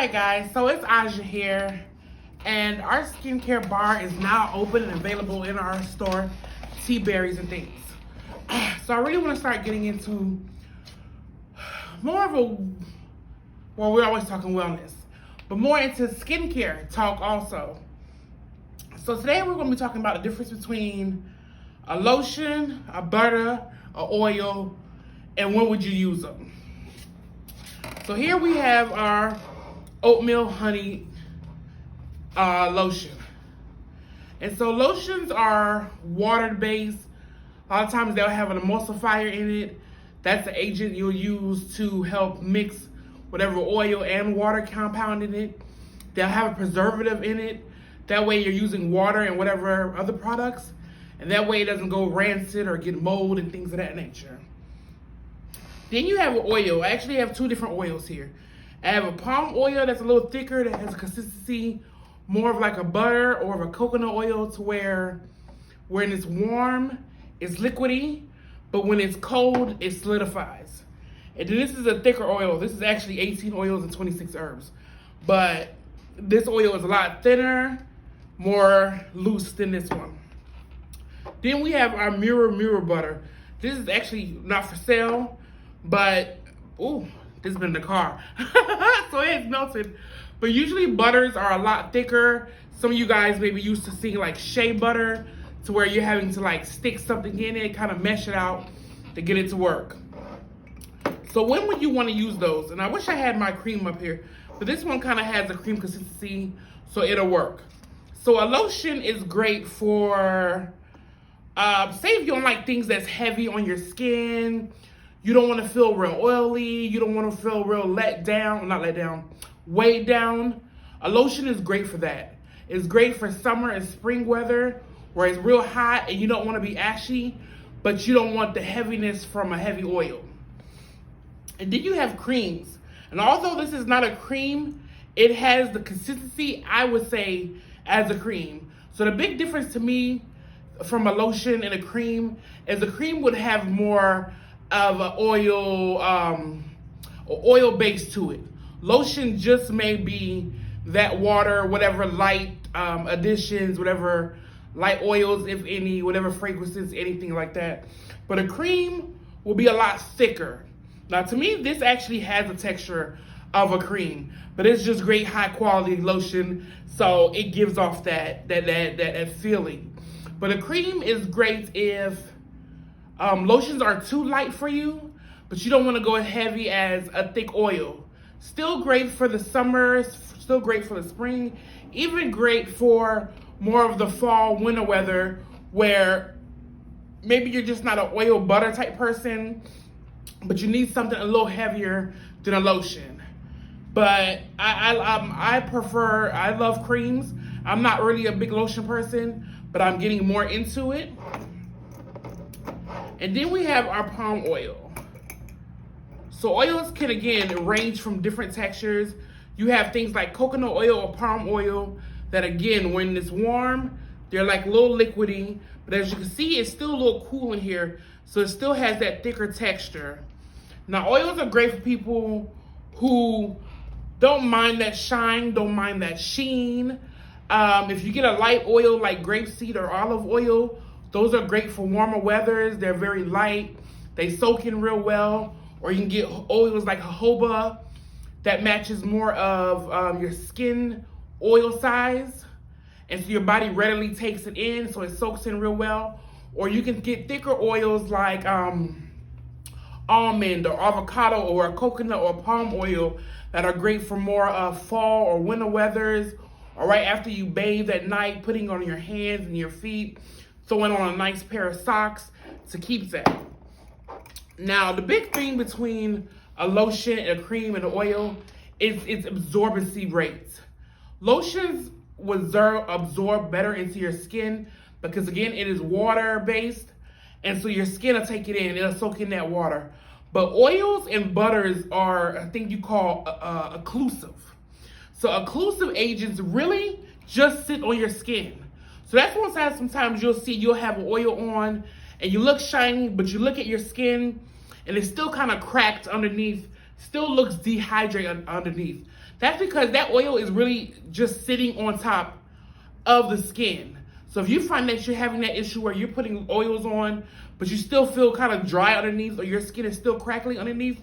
Hey guys, so it's Aja here, and our skincare bar is now open and available in our store, tea berries and things. So I really want to start getting into more of a, well, we're always talking wellness, but more into skincare talk also. So today we're going to be talking about the difference between a lotion, a butter, an oil, and when would you use them. So here we have our oatmeal honey lotion. And so lotions are water-based. A lot of times they'll have an emulsifier in it. That's the agent you'll use to help mix whatever oil and water compound in it. They'll have a preservative in it. That way you're using water and whatever other products. And that way it doesn't go rancid or get mold and things of that nature. Then you have oil. I actually have two different oils here. I have a palm oil that's a little thicker, that has a consistency more of like a butter or of a coconut oil, to where when it's warm, it's liquidy, but when it's cold, it solidifies. And then this is a thicker oil. This is actually 18 oils and 26 herbs. But this oil is a lot thinner, more loose than this one. Then we have our mirror butter. This is actually not for sale, but, ooh, this has been in the car. So it's melted. But usually butters are a lot thicker. Some of you guys may be used to seeing like shea butter, to where you're having to like stick something in it, kind of mesh it out to get it to work. So when would you want to use those? And I wish I had my cream up here, but this one kind of has a cream consistency, so it'll work. So a lotion is great for, say if you don't like things that's heavy on your skin, you don't want to feel real oily, you don't want to feel real weighed down. A lotion is great for that. It's great for summer and spring weather, where it's real hot and you don't want to be ashy, but you don't want the heaviness from a heavy oil. And then you have creams. And although this is not a cream, it has the consistency, I would say, as a cream. So the big difference to me from a lotion and a cream is a cream would have more of an oil base to it. Lotion just may be that water, whatever light additions, whatever light oils, if any, whatever fragrances, anything like that. But a cream will be a lot thicker. Now to me, this actually has the texture of a cream, but it's just great high quality lotion, so it gives off that feeling. But a cream is great if lotions are too light for you, but you don't want to go as heavy as a thick oil. Still great for the summer, still great for the spring, even great for more of the fall, winter weather, where maybe you're just not an oil butter type person, but you need something a little heavier than a lotion. But I love creams. I'm not really a big lotion person, but I'm getting more into it. And then we have our palm oil. So oils can, again, range from different textures. You have things like coconut oil or palm oil that, again, when it's warm, they're like a little liquidy. But as you can see, it's still a little cool in here, so it still has that thicker texture. Now, oils are great for people who don't mind that shine, don't mind that sheen. If you get a light oil like grapeseed or olive oil, those are great for warmer weathers. They're very light. They soak in real well. Or you can get oils like jojoba that matches more of your skin oil size. And so your body readily takes it in, so it soaks in real well. Or you can get thicker oils like almond or avocado or a coconut or palm oil that are great for more fall or winter weathers, or right after you bathe at night, putting on your hands and your feet, throwing on a nice pair of socks to keep that. Now, the big thing between a lotion and a cream and an oil is its absorbency rates. Lotions will absorb better into your skin because, again, it is water-based, and so your skin will take it in. It'll soak in that water. But oils and butters are a thing you call occlusive. So occlusive agents really just sit on your skin. So that's why sometimes you'll have an oil on and you look shiny, but you look at your skin and it's still kind of cracked underneath, still looks dehydrated underneath. That's because that oil is really just sitting on top of the skin. So if you find that you're having that issue where you're putting oils on, but you still feel kind of dry underneath, or your skin is still crackly underneath,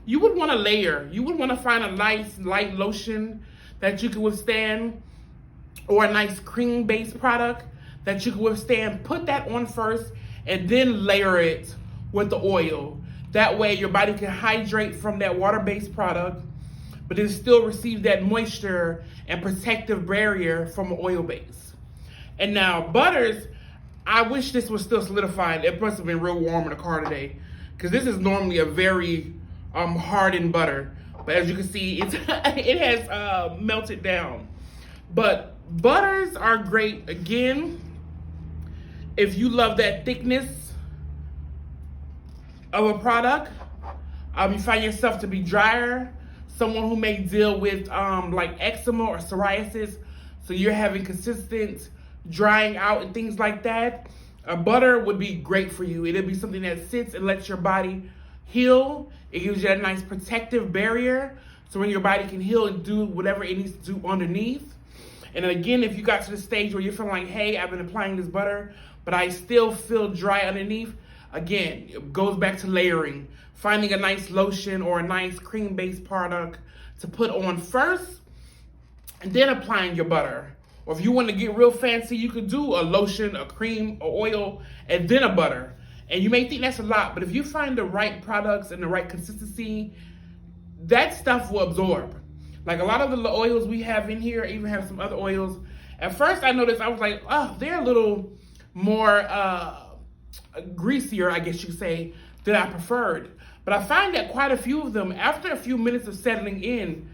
you would want to layer. You would want to find a nice light lotion that you can withstand, or a nice cream-based product that you can withstand. Put that on first and then layer it with the oil. That way your body can hydrate from that water-based product, but then still receive that moisture and protective barrier from an oil base. And now butters, I wish this was still solidified. It must have been real warm in the car today, because this is normally a very hardened butter. But as you can see, it has melted down. But butters are great, again, if you love that thickness of a product. You find yourself to be drier, someone who may deal with like eczema or psoriasis, so you're having consistent drying out and things like that. A butter would be great for you. It'll be something that sits and lets your body heal. It gives you a nice protective barrier, so when your body can heal and do whatever it needs to do underneath. And then again, if you got to the stage where you're feeling like, hey, I've been applying this butter, but I still feel dry underneath, again, it goes back to layering. Finding a nice lotion or a nice cream-based product to put on first, and then applying your butter. Or if you want to get real fancy, you could do a lotion, a cream, or oil, and then a butter. And you may think that's a lot, but if you find the right products and the right consistency, that stuff will absorb. Like a lot of the oils we have in here, I even have some other oils. At first I noticed, I was like, oh, they're a little more greasier, I guess you could say, than I preferred. But I find that quite a few of them, after a few minutes of settling in,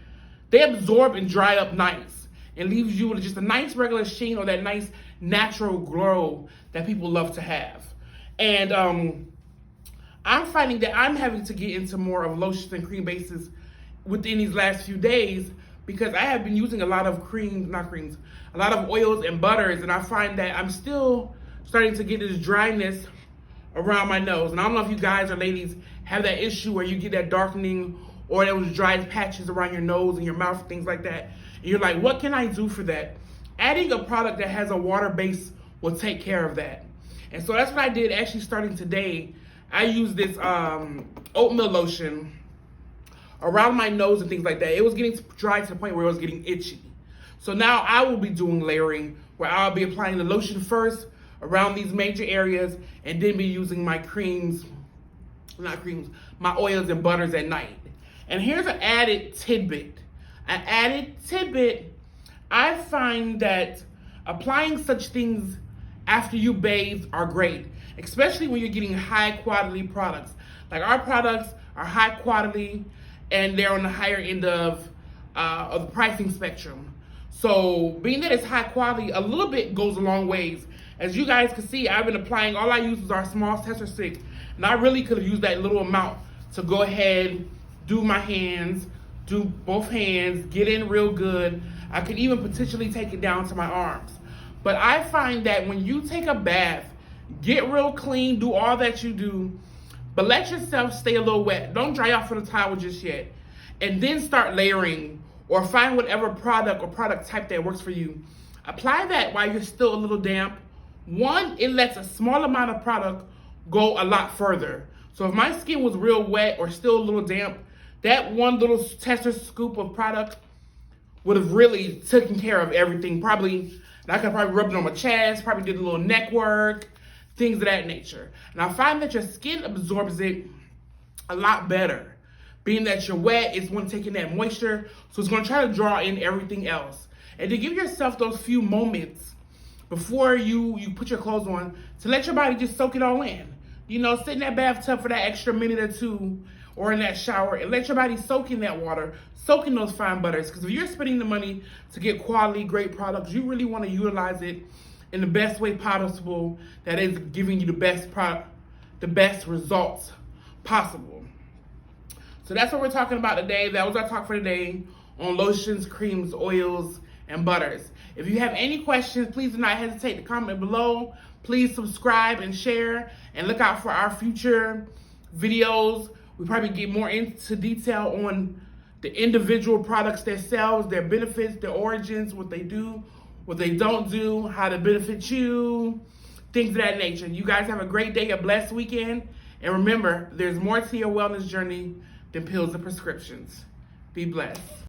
they absorb and dry up nice, and leaves you with just a nice regular sheen, or that nice natural glow that people love to have. And I'm finding that I'm having to get into more of lotions and cream bases within these last few days, because I have been using a lot of a lot of oils and butters, and I find that I'm still starting to get this dryness around my nose. And I don't know if you guys or ladies have that issue where you get that darkening or those dry patches around your nose and your mouth, things like that. And you're like, what can I do for that? Adding a product that has a water base will take care of that. And so that's what I did actually starting today. I used this oatmeal lotion around my nose and things like that. It was getting dry to the point where it was getting itchy. So now I will be doing layering, where I'll be applying the lotion first around these major areas, and then be using my my oils and butters at night. And here's an added tidbit. I find that applying such things after you bathe are great, especially when you're getting high quality products. Like our products are high quality, and they're on the higher end of the pricing spectrum. So being that it's high quality, a little bit goes a long ways. As you guys can see, I've been applying, all I use is our small tester stick, and I really could have used that little amount to go ahead, do my hands, do both hands, get in real good. I could even potentially take it down to my arms. But I find that when you take a bath, get real clean, do all that you do, but let yourself stay a little wet. Don't dry off with a towel just yet. And then start layering, or find whatever product or product type that works for you. Apply that while you're still a little damp. One, it lets a small amount of product go a lot further. So if my skin was real wet or still a little damp, that one little tester scoop of product would have really taken care of everything. Probably, I could probably rub it on my chest, probably did a little neck work, things of that nature. And I find that your skin absorbs it a lot better. Being that you're wet, it's one taking that moisture, so it's going to try to draw in everything else. And to give yourself those few moments before you put your clothes on, to let your body just soak it all in. You know, sit in that bathtub for that extra minute or two, or in that shower, and let your body soak in that water, soak in those fine butters. Because if you're spending the money to get quality, great products, you really want to utilize it in the best way possible, that is giving you the best product, the best results possible. So that's what we're talking about today. That was our talk for today on lotions, creams, oils, and butters. If you have any questions, please do not hesitate to comment below. Please subscribe and share, and look out for our future videos. We probably get more into detail on the individual products themselves, their benefits, their origins, what they do, what they don't do, how to benefit you, things of that nature. You guys have a great day, a blessed weekend. And remember, there's more to your wellness journey than pills and prescriptions. Be blessed.